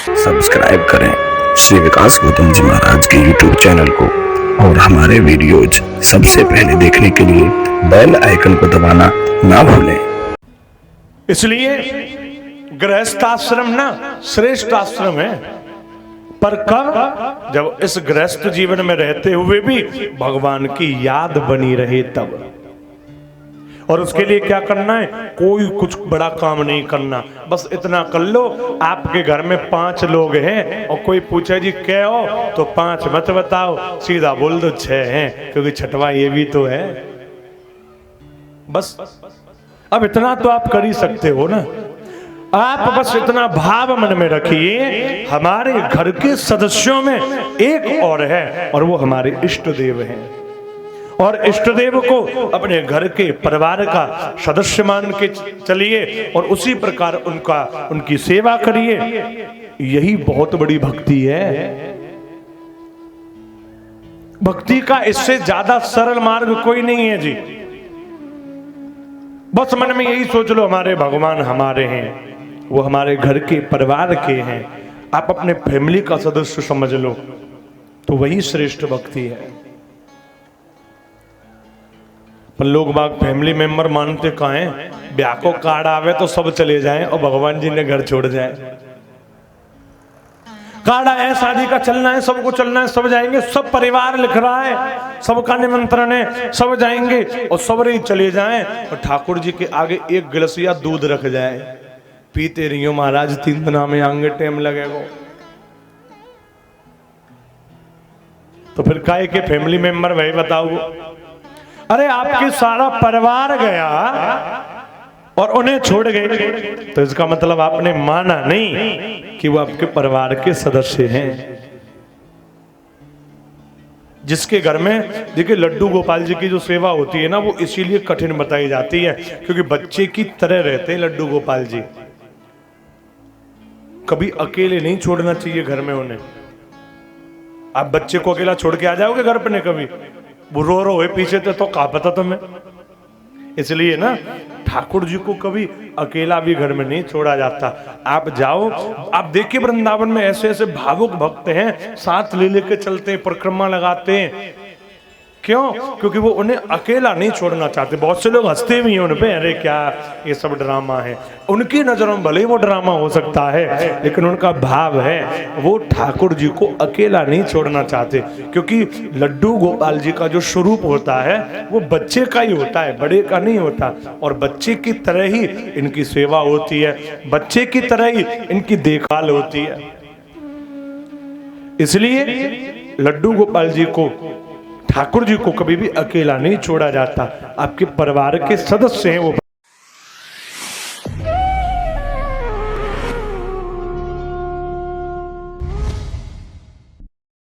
Subscribe करें श्री विकास गौतम जी महाराज के YouTube channel को और हमारे वीडियोज सबसे पहले देखने के लिए बेल आइकन को दबाना ना भूलें। इसलिए गृहस्थ आश्रम ना श्रेष्ठ आश्रम है, पर कब? जब इस गृहस्थ जीवन में रहते हुए भी भगवान की याद बनी रहे तब। और उसके लिए क्या करना है? कोई कुछ बड़ा काम नहीं करना, बस इतना कर लो। आपके घर में 5 लोग हैं और कोई पूछे जी क्या हो, तो 5 मत बताओ, सीधा बोल दो 6 हैं, क्योंकि छठवा ये भी तो है। बस अब इतना तो आप कर ही सकते हो ना। आप बस इतना भाव मन में रखिए, हमारे घर के सदस्यों में एक और है और वो हमारे इष्ट देव हैं, और इष्ट देव को अपने घर के परिवार का सदस्य मान के चलिए और उसी प्रकार उनकी सेवा करिए। यही बहुत बड़ी भक्ति है। भक्ति का इससे ज्यादा सरल मार्ग कोई नहीं है जी। बस मन में यही सोच लो, हमारे भगवान हमारे हैं, वो हमारे घर के परिवार के हैं, आप अपने फैमिली का सदस्य समझ लो, तो वही श्रेष्ठ भक्ति है। पर लोग बाग फैमिली मेंबर मानते कहाँ हैं? ब्याह को कार्ड आवे तो सब चले जाएं और भगवान जी ने घर छोड़ जाए। कार्ड आया, शादी का चलना है, सबको चलना है, सब जाएंगे, सब परिवार लिख रहा है, सबका निमंत्रण है, सब जाएंगे और सब ही चले जाएं और ठाकुर जी के आगे एक गिलसिया दूध रख जाए, पीते रही हो महाराज, 3 दिन में आएंगे, टाइम लगेगा। तो फिर काहे के फैमिली मेंबर वही बताओ? अरे आपके सारा परिवार गया और उन्हें छोड़ गए, तो इसका मतलब आपने माना नहीं कि वो आपके परिवार के सदस्य हैं। जिसके घर में देखिए लड्डू गोपाल जी की जो सेवा होती है ना, वो इसीलिए कठिन बताई जाती है क्योंकि बच्चे की तरह रहते हैं लड्डू गोपाल जी। कभी अकेले नहीं छोड़ना चाहिए घर में उन्हें। आप बच्चे को अकेला छोड़ के आ जाओगे घर पे? कभी वो रो हुए पीछे तो कहा पता तुम्हें। इसलिए ना ठाकुर जी को कभी अकेला भी घर में नहीं छोड़ा जाता। आप जाओ, आप देखिए वृंदावन में ऐसे ऐसे भावुक भक्त हैं, साथ ले लेके चलते हैं, परिक्रमा लगाते हैं। क्यों? क्योंकि वो उन्हें अकेला नहीं छोड़ना चाहते। बहुत से लोग हंसते भी हैं उन पे, अरे क्या ये सब ड्रामा है। उनकी नजरों में भले ही वो ड्रामा हो सकता है, लेकिन उनका भाव है वो ठाकुर जी को अकेला नहीं छोड़ना चाहते। क्योंकि लड्डू गोपाल जी का जो स्वरूप होता है वो बच्चे का ही होता है, बड़े का नहीं होता। और बच्चे की तरह ही इनकी सेवा होती है, बच्चे की तरह ही इनकी देखभाल होती है। इसलिए लड्डू गोपाल जी को, ठाकुर जी को कभी भी अकेला नहीं छोड़ा जाता। आपके परिवार के सदस्य हैं वो।